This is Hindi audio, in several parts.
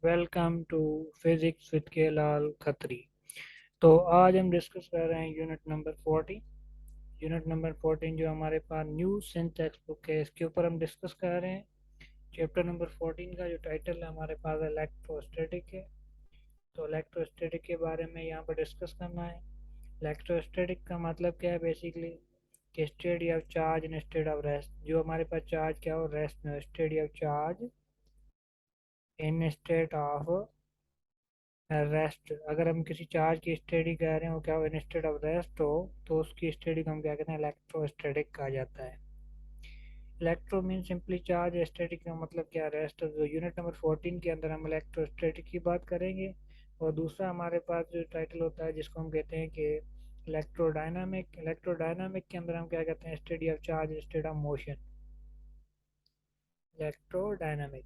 वेलकम टू फिजिक्स विद के लाल खत्री। तो आज हम डिस्कस कर रहे हैं यूनिट नंबर 14। यूनिट नंबर 14 जो हमारे पास न्यू सिंथ टेक्स्ट बुक है, इसके ऊपर हम डिस्कस कर रहे हैं। चैप्टर नंबर 14 का जो टाइटल है हमारे पास इलेक्ट्रोस्टैटिक है। तो इलेक्ट्रोस्टैटिक के बारे में यहाँ पर डिस्कस करना है। इलेक्ट्रोस्टैटिक का मतलब क्या है बेसिकली कि state of charge in state of rest. जो हमारे पास चार्ज क्या हो, रेस्ट में, state of charge in state of rest. अगर हम किसी चार्ज की स्टडी कर रहे हैं वो क्या हो, इंस्टेड ऑफ रेस्ट हो, तो उसकी स्टडी को हम क्या कहते हैं, इलेक्ट्रोस्टैटिक कहा जाता है। Electro mean simply charge, static का मतलब क्या, रेस्ट। तो यूनिट नंबर 14 के अंदर हम इलेक्ट्रोस्टैटिक की बात करेंगे। और दूसरा हमारे पास जो टाइटल होता है जिसको हम कहते हैं कि इलेक्ट्रोडायनामिक। इलेक्ट्रोडायनामिक के अंदर हम क्या कहते हैं, study of charge state of motion, electrodynamic.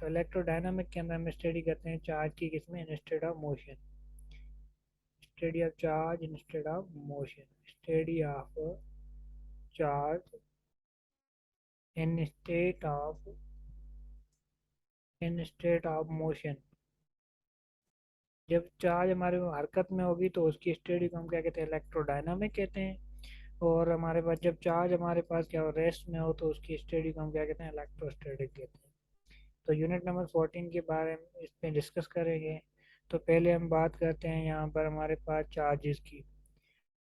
तो इलेक्ट्रोडायनामिक के अंदर हम स्टडी करते हैं चार्ज की, किसमें, instead of motion. Study of charge instead of motion. Study of charge in state of motion। जब चार्ज हमारे हरकत में होगी तो उसकी स्टडी को हम क्या कहते हैं, इलेक्ट्रोडायनामिक कहते हैं। और हमारे पास जब चार्ज हमारे पास क्या हो, रेस्ट में हो, तो उसकी स्टडी को हम क्या कहते हैं, इलेक्ट्रोस्टैटिक कहते हैं। तो यूनिट नंबर 14 के बारे में इस पे डिस्कस करेंगे। तो पहले हम बात करते हैं यहाँ पर हमारे पास चार्जेस की।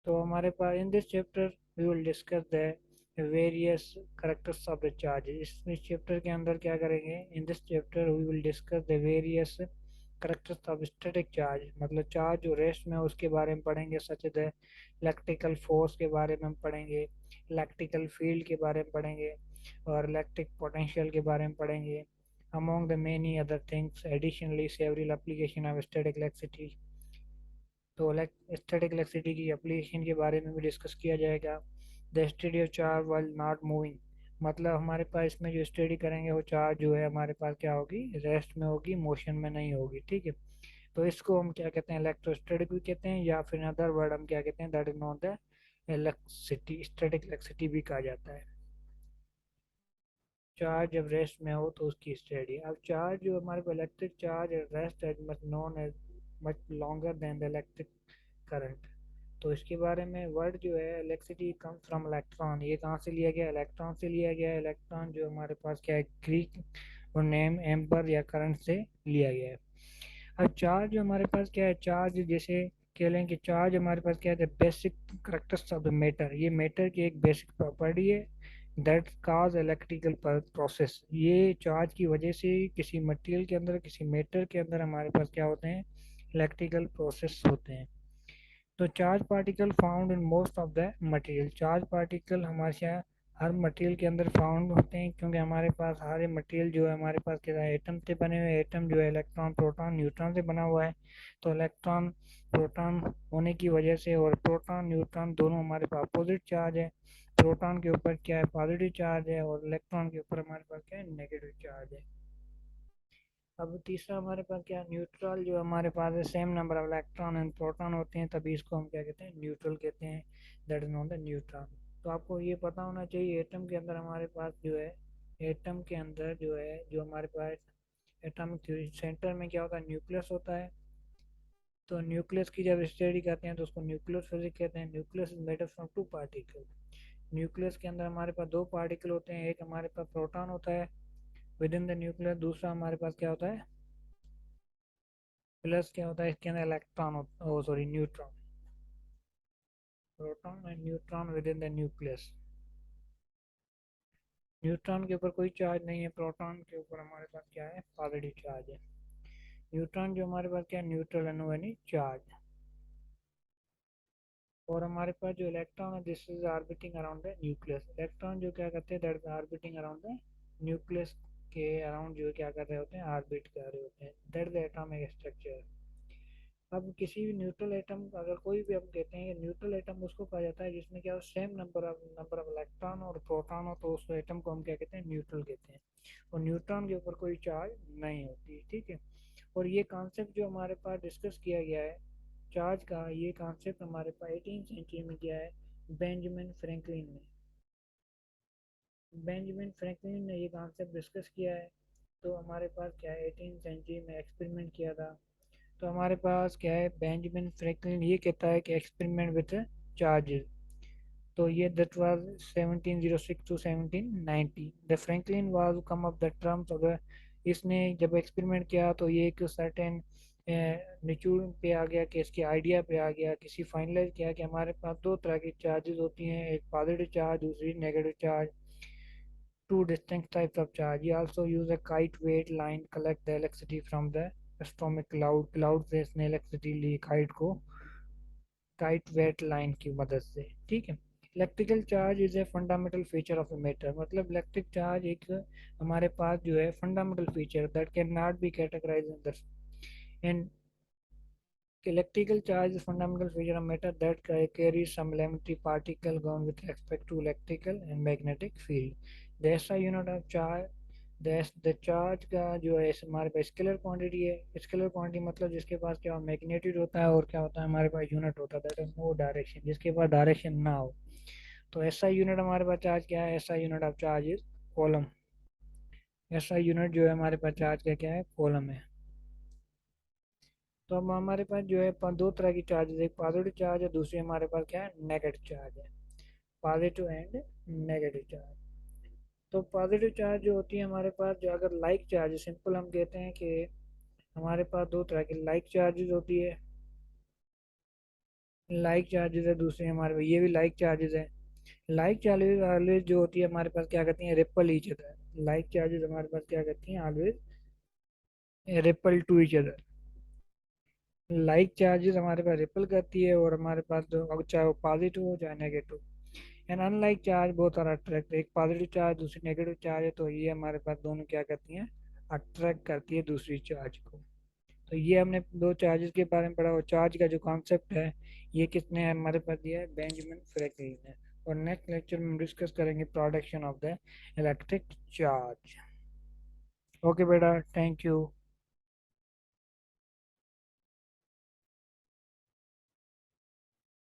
तो हमारे पास in this chapter we will discuss the various characters of the charge. इस चैप्टर के अंदर क्या करेंगे, in this chapter we will discuss the various characters of static charge, मतलब चार्ज जो रेस्ट में है उसके बारे में पढ़ेंगे। सच द इलेक्ट्रिकल फोर्स के बारे में हम पढ़ेंगे, इलेक्ट्रिकल फील्ड के बारे में पढ़ेंगे, और इलेक्ट्रिक पोटेंशियल के बारे में पढ़ेंगे, among the many other things. Additionally, several application of static electricity। तो स्टैटिक इलेक्ट्रिसिटी की एप्लीकेशन के बारे में भी डिस्कस किया जाएगा। The study of charge while not moving, मतलब हमारे पास इसमें जो स्टडी करेंगे वो चार्ज जो है हमारे पास क्या होगी, रेस्ट में होगी, मोशन में नहीं होगी। ठीक है। तो इसको हम क्या कहते हैं, इलेक्ट्रोस्टैटिक भी कहते हैं, या फिर अदर वर्ड हम क्या कहते हैं, that is not the electricity, static electricity भी कहा जाता है। चार्ज जब रेस्ट में हो तो उसकी स्टडी। अब चार्ज जो हमारे पास electric charge rest as much known as much longer than the electric current. तो इसके बारे में वर्ड जो है, इलेक्ट्रिसिटी कम फ्रॉम इलेक्ट्रॉन, ये कहाँ से लिया गया, इलेक्ट्रॉन से लिया गया है। इलेक्ट्रॉन जो हमारे पास क्या है, ग्रीक और नेम एम्पर या करंट से लिया गया है। अब चार्ज जो हमारे पास क्या है, चार्ज जैसे कह लें कि चार्ज हमारे पास क्या है, basic characters of the matter, ये मैटर की एक बेसिक प्रॉपर्टी है। दैट काज इलेक्ट्रिकल प्रोसेस, ये चार्ज की वजह से किसी मटेरियल के अंदर, किसी मैटर के अंदर हमारे पास क्या होते हैं, इलेक्ट्रिकल प्रोसेस होते हैं। तो charge particle found in most of the material, charge particle हमारे यहाँ हर मटेरियल के अंदर फाउंड होते हैं, क्योंकि हमारे पास हर मटेरियल जो है हमारे पास क्या है, एटम से बने हुए। एटम जो है इलेक्ट्रॉन प्रोटॉन न्यूट्रॉन से बना हुआ है। तो इलेक्ट्रॉन प्रोटॉन होने की वजह से, और प्रोटॉन न्यूट्रॉन दोनों हमारे पास अपोजिट चार्ज है। प्रोटॉन के ऊपर क्या है, पॉजिटिव चार्ज है, और इलेक्ट्रॉन के ऊपर हमारे पास क्या है, नेगेटिव चार्ज है। अब तीसरा हमारे पास क्या, न्यूट्रल, जो हमारे पास same number of electron and proton होते हैं, तभी इसको हम क्या कहते हैं, न्यूट्रल कहते हैं। That is not the neutron. तो आपको ये पता होना चाहिए, एटम के अंदर हमारे पास जो है, एटम के अंदर जो है, जो हमारे पास एटॉमिक थ्योरी सेंटर में क्या होता है, न्यूक्लियस होता है। तो न्यूक्लियस की जब स्टडी करते हैं तो उसको न्यूक्लियस फिजिक्स कहते हैं। Nucleus is made up from two particle. Nucleus के अंदर हमारे पास दो पार्टिकल होते हैं, एक हमारे पास प्रोटॉन होता है विद इन द न्यूक्लियस, दूसरा हमारे पास क्या होता है, प्लस क्या होता है, इसके अंदर इलेक्ट्रॉन होता है, sorry neutron. Proton and neutron with in the nucleus. Neutron के ऊपर कोई चार्ज नहीं है, प्रोटॉन के ऊपर हमारे पास क्या है, पॉजिटिव चार्ज है। न्यूट्रॉन जो हमारे पास क्या है, न्यूट्रल एनोवनी चार्ज। और हमारे पास जो इलेक्ट्रॉन है, this is orbiting around the nucleus. Electron जो क्या करते हैं, that is orbiting around the nucleus के अराउंड जो क्या कर रहे होते हैं, आर्बिट कर रहे होते हैं। That is the atomic structure. अब किसी भी न्यूट्रल एटम, अगर कोई भी हम कहते हैं न्यूट्रल एटम, उसको कहा जाता है जिसमें क्या हो, सेम नंबर ऑफ इलेक्ट्रॉन और प्रोटॉन हो, तो उस एटम को हम क्या कहते हैं, न्यूट्रल कहते हैं। और न्यूट्रॉन के ऊपर कोई चार्ज नहीं होती। ठीक है। और ये कॉन्सेप्ट जो हमारे पास डिस्कस किया गया है चार्ज का, ये कॉन्सेप्ट हमारे पास 18th सेंचुरी में किया है बेंजामिन फ्रैंकलिन ने। बेंजामिन फ्रैंकलिन ने ये कॉन्सेप्ट डिस्कस किया है। तो हमारे पास क्या है 18 सेंचुरी में एक्सपेरिमेंट किया था। तो हमारे पास क्या है बेंजामिन फ्रैंकलिन ये कहता है कि एक्सपेरिमेंट विद चार्जेस। तो ये that was 1706 to 1790 the Franklin was come up the terms of the. इसने जब एक्सपेरिमेंट किया तो ये एक सर्टेन निचूड़ पे आ गया कि इसके आइडिया पे आ गया, किसी फाइनलाइज किया कि हमारे पास दो तरह की चार्जेस होती हैं, एक पॉजिटिव चार्ज दूसरी negative charge, two distinct types of charge. He also used a kite weight line collect the electricity from the atomic cloud से इसने electricity ली kite को kite weight line की मदद से। ठीक है। Electrical charge is a fundamental feature of a matter, मतलब इलेक्ट्रिक चार्ज एक हमारे पास जो है fundamental feature that can not be categorise in electrical charge is fundamental feature of matter that carries some elementary particle gone with respect to electrical and magnetic field. The SI unit of charge the charge का जो है हमारे पास स्केलर क्वांटिटी है। स्केलर क्वांटिटी मतलब जिसके पास क्या मैग्नीट्यूड होता है और क्या होता है हमारे पास यूनिट होता है दैट इज नो डायरेक्शन, जिसके पास डायरेक्शन ना हो। तो एसआई यूनिट हमारे पास चार्ज क्या है, SI unit of charge is column. SI unit जो है हमारे पास चार्ज का क्या है कॉलम है। तो अब हमारे पास जो है दो तरह की चार्जेस, एक पॉजिटिव चार्ज है दूसरी हमारे पास क्या है नेगेटिव चार्ज है। Positive and negative charge. तो पॉजिटिव चार्ज जो होती है हमारे पास जो अगर लाइक चार्ज सिंपल हम कहते हैं कि हमारे पास दो तरह की लाइक चार्जेस होती है। लाइक चार्जेस है दूसरी हमारे पास ये भी लाइक चार्जेस है। लाइक चार्जेस ऑलवेज जो होती है हमारे पास क्या करती है repel each other. Like charges हमारे पास क्या करती हैं always repel to each other. Like charges हमारे पास रिपल करती है और हमारे पास जो अगर चाहे वो पॉजिटिव हो चाहे नेगेटिव। एंड अनलाइक चार्ज बहुत सारा अट्रैक्ट, एक पॉजिटिव चार्ज दूसरी नेगेटिव चार्ज है तो ये हमारे पास दोनों क्या करती हैं अट्रैक्ट करती है दूसरी चार्ज को। तो ये हमने दो चार्जेस के बारे में पढ़ा और चार्ज का जो कॉन्सेप्ट है ये किसने हमारे पास दिया है बेंजामिन फ्रैंकलिन ने। और नेक्स्ट लेक्चर में हम डिस्कस करेंगे production of the electric charge. Okay बेटा, थैंक यू।